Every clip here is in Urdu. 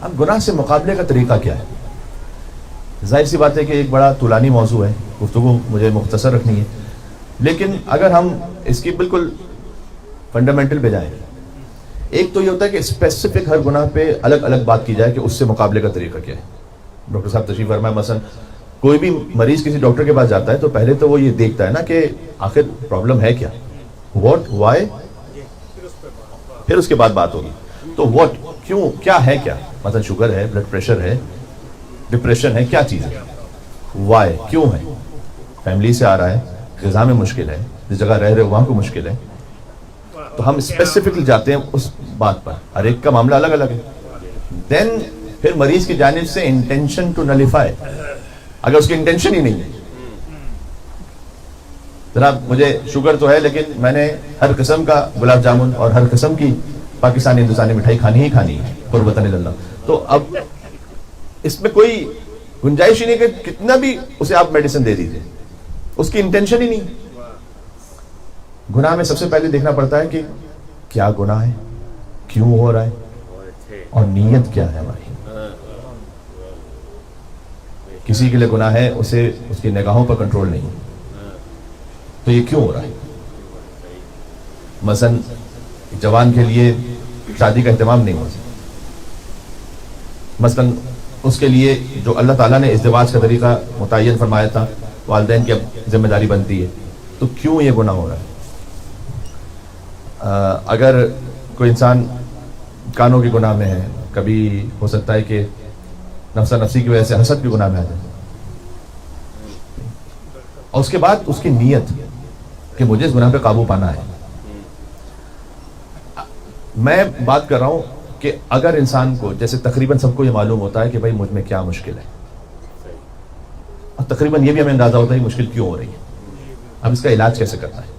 اب گناہ سے مقابلے کا طریقہ کیا ہے؟ ظاہر سی بات ہے کہ ایک بڑا طولانی موضوع ہے، گفتگو مجھے مختصر رکھنی ہے، لیکن اگر ہم اس کی بالکل فنڈامنٹل پہ جائیں، ایک تو یہ ہوتا ہے کہ اسپیسیفک ہر گناہ پہ الگ الگ بات کی جائے کہ اس سے مقابلے کا طریقہ کیا ہے. ڈاکٹر صاحب تشریف فرمائے، مثلا کوئی بھی مریض کسی ڈاکٹر کے پاس جاتا ہے تو پہلے تو وہ یہ دیکھتا ہے نا کہ آخر پرابلم ہے کیا، واٹ، وائی، پھر اس کے بعد بات ہوگی. تو واٹ، کیوں، کیا ہے، کیا مثلا شوگر ہے، بلڈ پریشر ہے، ڈپریشن ہے، کیا چیز ہے، وائی، کیوں ہے، فیملی سے آ رہا ہے، غذا میں مشکل ہے، جس جگہ رہ رہے وہاں کو مشکل ہے. تو ہم اسپیسیفکلی جاتے ہیں اس بات پر، ہر ایک کا معاملہ الگ الگ ہے. دین پھر مریض کی جانب سے انٹینشن ٹو نلیفائی، اگر اس کی انٹینشن ہی نہیں ہے، جناب مجھے شوگر تو ہے لیکن میں نے ہر قسم کا گلاب جامن اور ہر قسم کی پاکستانی ہندوستانی مٹھائی کھانی ہی کھانی ہے قربتاً اللہ، تو اب اس میں کوئی گنجائش ہی نہیں کہ کتنا بھی اسے آپ میڈیسن دے دیجیے، اس کی انٹینشن ہی نہیں. گناہ میں سب سے پہلے دیکھنا پڑتا ہے کہ کیا گناہ ہے، کیوں ہو رہا ہے، اور نیت کیا ہے ہماری. کسی کے لیے گناہ ہے، اسے اس کی نگاہوں پر کنٹرول نہیں، تو یہ کیوں ہو رہا ہے. مثلا جوان کے لیے شادی کا اہتمام نہیں ہو سکتا، مثلا اس کے لیے جو اللہ تعالیٰ نے ازدواج کا طریقہ متعین فرمایا تھا، والدین کی اب ذمہ داری بنتی ہے، تو کیوں یہ گناہ ہو رہا ہے. اگر کوئی انسان کانوں کے گناہ میں ہے، کبھی ہو سکتا ہے کہ نفسا نفسی کی وجہ سے حسد کے گناہ میں آ جائے، اور اس کے بعد اس کی نیت کہ مجھے اس گناہ پہ قابو پانا ہے. میں بات کر رہا ہوں کہ اگر انسان کو، جیسے تقریباً سب کو یہ معلوم ہوتا ہے کہ بھائی مجھ میں کیا مشکل ہے، اور تقریباً یہ بھی ہمیں اندازہ ہوتا ہے کہ مشکل کیوں ہو رہی ہے، اب اس کا علاج کیسے کرنا ہے.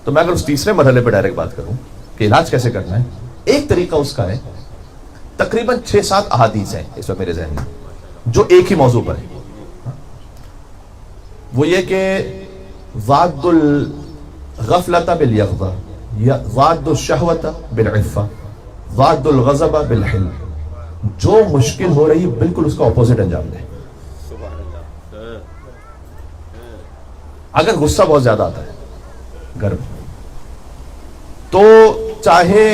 تو میں اگر اس تیسرے مرحلے پہ ڈائریکٹ بات کروں کہ علاج کیسے کرنا ہے، ایک طریقہ اس کا ہے، تقریباً 6-7 احادیث ہیں اس وقت میرے ذہن میں جو ایک ہی موضوع پر ہے. وہ یہ کہ ضاد الغفلۃ بالیقظہ، یا ضاد الشہوۃ بالعفہ، ضاد الغضب بالحلم. جو مشکل ہو رہی بالکل اس کا اپوزٹ انجام دے. اگر غصہ بہت زیادہ آتا ہے گھر میں، تو چاہے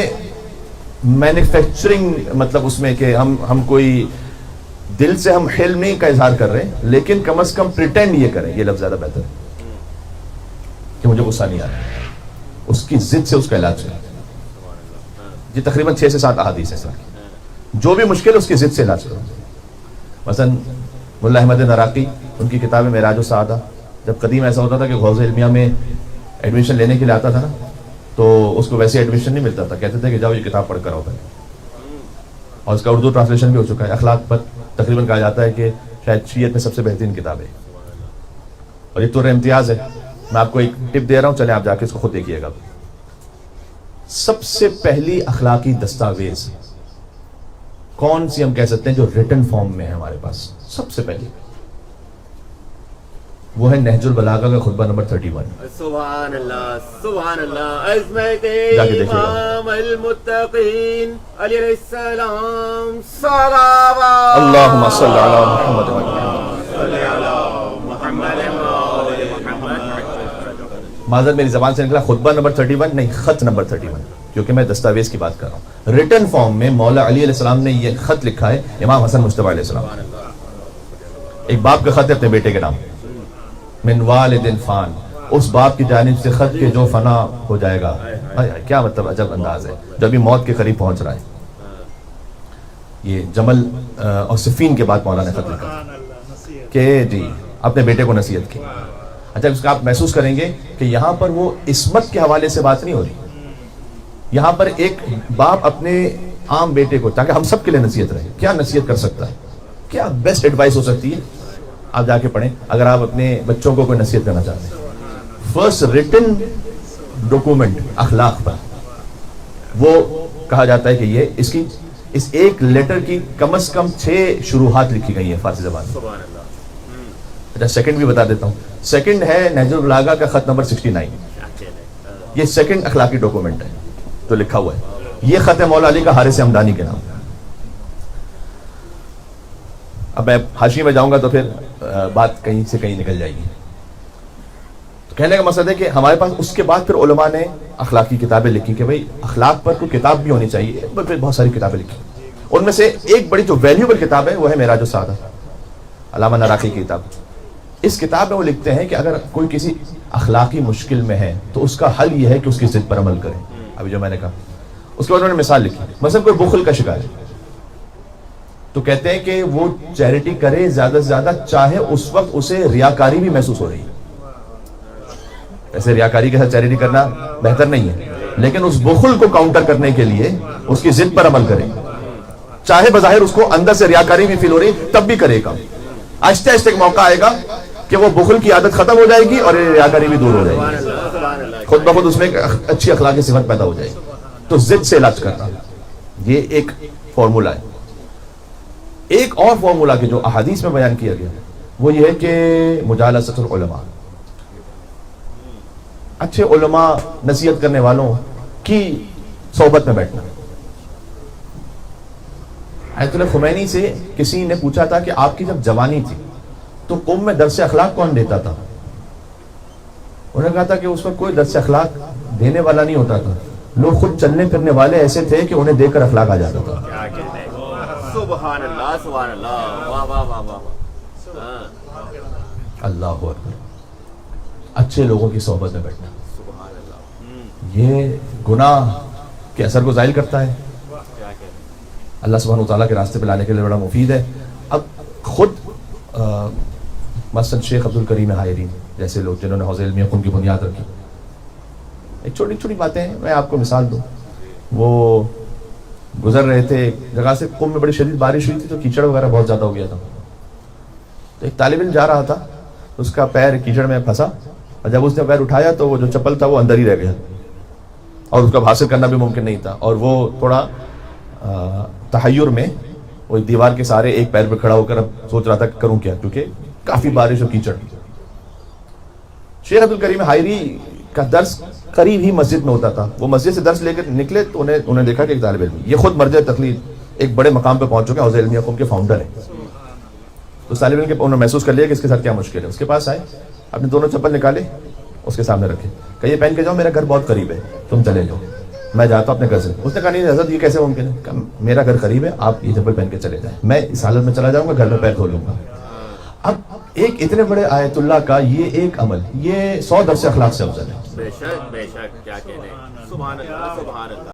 مینوفیکچرنگ، مطلب اس میں کہ ہم کوئی دل سے ہم حلم نہیں کا اظہار کر رہے ہیں، لیکن کم از کم پریٹینڈ یہ کریں، یہ لفظ زیادہ بہتر ہے کہ مجھے غصہ نہیں آ رہا، اس کی ضد سے اس کا علاج کریں. یہ تقریباً 6 سے 7 احادیث ہیں سر. جو بھی مشکل ہے اس کی ضد سے علاج کرو. مثلا ملا احمد نراقی، ان کی کتاب معراج السعادہ، جب قدیم ایسا ہوتا تھا کہ غوث علمیہ میں ایڈمیشن لینے کے لیے آتا تھا نا، تو اس کو ویسے ایڈمیشن نہیں ملتا تھا، کہتے تھے کہ جاؤ یہ کتاب پڑھ کر آؤ پہلے. اور اس کا اردو ٹرانسلیشن بھی ہو چکا ہے. اخلاق پر تقریباً کہا جاتا ہے کہ شاید شیعت میں سب سے بہترین کتاب ہے، اور یہ طور امتیاز ہے. میں آپ کو ایک ٹپ دے رہا ہوں، چلیں آپ جا کے اس کو خود دیکھیے گا. سب سے پہلی اخلاقی دستاویز کون سی ہم کہہ سکتے ہیں جو ریٹن فارم میں ہے ہمارے پاس؟ سب سے پہلی وہ ہے نہج البلاغہ کا خطبہ نمبر 31. سبحان اللہ، سبحان اللہ. عظمت جا کے دیکھیے گا. امام المتقین علیہ السلام، صلوات اللہم صلی علی محمد و معذرت میری زبان سے نکلا خطبہ نمبر 31 نہیں، خط نمبر 31، کیونکہ میں دستاویز کی بات کر رہا ہوں. ریٹن فارم میں مولا علی علیہ السلام نے یہ خط لکھا ہے امام حسن مجتبیٰ علیہ السلام. ایک باپ کا خط ہے اپنے بیٹے کے نام، من والد فان، اس باپ کی جانب سے خط کے جو فنا ہو جائے گا. کیا مطلب عجب انداز ہے، جو ابھی موت کے قریب پہنچ رہا ہے. یہ جمل اور صفین کے بعد مولا نے خط لکھا کہ جی اپنے بیٹے کو نصیحت کی. اچھا اس کا آپ محسوس کریں گے کہ یہاں پر وہ عصمت کے حوالے سے بات نہیں ہو رہی، یہاں پر ایک باپ اپنے عام بیٹے کو، تاکہ ہم سب کے لیے نصیحت رہے، کیا نصیحت کر سکتا ہے، کیا بیسٹ ایڈوائس ہو سکتی ہے. آپ جا کے پڑھیں اگر آپ اپنے بچوں کو کوئی نصیحت کرنا چاہتے ہیں. فرسٹ ریٹن ڈاکومنٹ اخلاق پر، وہ کہا جاتا ہے کہ یہ اس ایک لیٹر کی کم از کم 6 شروحات لکھی گئی ہیں فارسی زبان میں. اچھا سیکنڈ بھی بتا دیتا ہوں. سیکنڈ ہے نہج البلاغہ کا خط نمبر 69. یہ سیکنڈ اخلاقی ڈاکومنٹ ہے جو لکھا ہوا ہے. یہ خط ہے مولا علی کا حارث ہمدانی کے نام. اب میں حاشیے میں جاؤں گا تو پھر بات کہیں سے کہیں نکل جائے گی. تو کہنے کا مقصد ہے کہ ہمارے پاس اس کے بعد پھر علماء نے اخلاقی کتابیں لکھی کہ بھائی اخلاق پر کوئی کتاب بھی ہونی چاہیے. پھر بہت ساری کتابیں لکھی. ان میں سے ایک بڑی جو ویلیوبل کتاب ہے وہ ہے معراج السعادہ، علامہ نراقی کی کتاب. اس کتاب میں وہ لکھتے ہیں کہ اگر کوئی کسی اخلاقی مشکل میں ہے تو اس کا حل یہ ہے کہ اس کی ضد پر عمل کرے. ابھی جو میں نے کہا اس کے بعد انہوں نے مثال لکھی. مثلا کوئی بخل کا شکار ہے تو کہتے ہیں کہ وہ چیریٹی کرے زیادہ سے زیادہ، چاہے اس وقت اسے ریاکاری بھی محسوس ہو رہی ہے. ایسے ریاکاری کے ساتھ چیریٹی کرنا بہتر نہیں ہے، لیکن اس بخل کو کاؤنٹر کرنے کے لیے اس کی ضد پر عمل کرے، چاہے بظاہر اس کو اندر سے ریاکاری بھی فیل ہو رہی تب بھی کرے کام. آہستہ آہستہ ایک موقع آئے گا کہ وہ بخل کی عادت ختم ہو جائے گی اور ریاکاری بھی دور ہو جائے گی. خود بخود اس میں ایک اچھی اخلاقی صفت پیدا ہو جائے گی. تو ضد سے علاج کرنا یہ ایک فارمولہ ہے. ایک اور فارمولہ کہ جو احادیث میں بیان کیا گیا وہ یہ ہے کہ مجالست العلماء، اچھے علماء نصیحت کرنے والوں کی صحبت میں بیٹھنا. آیت اللہ خمینی سے کسی نے پوچھا تھا کہ آپ کی جب جوانی تھی تو قوم میں درس اخلاق کون دیتا تھا؟ انہوں نے کہا تھا کہ اس وقت کوئی درس اخلاق دینے والا نہیں ہوتا تھا، لوگ خود چلنے پھرنے والے ایسے تھے کہ انہیں دیکھ کر اخلاق آ جاتا تھا. سبحان اللہ سبحان اللہ، واہ واہ واہ واہ. اللہ اکبر. اچھے لوگوں کی صحبت میں بیٹھنا یہ گناہ کے اثر کو ظاہر کرتا ہے، اللہ سبحانہ وتعالیٰ کے راستے پہ لانے کے لیے بڑا مفید ہے. اب خود مثلا شیخ عبد الکریم حائری جیسے لوگ جنہوں نے حوض علمیہ کی بنیاد رکھی، ایک چھوٹی چھوٹی باتیں ہیں. میں آپ کو مثال دوں، وہ گزر رہے تھے ایک جگہ سے، قم میں بڑی شدید بارش ہوئی تھی تو کیچڑ وغیرہ بہت زیادہ ہو گیا تھا. تو ایک طالب علم جا رہا تھا، اس کا پیر کیچڑ میں پھنسا اور جب اس نے پیر اٹھایا تو وہ جو چپل تھا وہ اندر ہی رہ گیا اور اس کا حاصل کرنا بھی ممکن نہیں تھا. اور وہ تھوڑا تحیر میں وہ دیوار کے سارے ایک پیر پہ کھڑا ہو کر اب سوچ رہا تھا کہ کروں کیا، کیونکہ کافی بارش اور کیچڑ. شیخ عبد الکریم حائری کا درس قریب ہی مسجد میں ہوتا تھا. وہ مسجد سے درس لے کر نکلے تو انہیں دیکھا کہ ایک طالب علم، یہ خود مرجع تقلید ایک بڑے مقام پہ پہنچ چکے ہیں، حوض علمیہ قوم کے فاؤنڈر ہیں. تو طالب علم کے انہوں نے محسوس کر لیا کہ اس کے ساتھ کیا مشکل ہے. اس کے پاس آئے، اپنے دونوں چپل نکالے، اس کے سامنے رکھے، کہ یہ پہن کے جاؤ، میرا گھر بہت قریب ہے، تم چلے جاؤ، میں جاتا ہوں اپنے گھر سے. اس نے کہا نہیں حضرت یہ کیسے ممکن ہے؟ کہا میرا گھر قریب ہے، آپ یہ چپل پہن کے چلے جائیں، میں اس حالت میں چلا جاؤں گا، گھر میں پیر دھو لوں گا. اب ایک اتنے بڑے آیت اللہ کا یہ ایک عمل، یہ 100 درس اخلاق سے افضل ہے. بے شک بے شک، کیا کہنے. سبحان اللہ سبحان اللہ.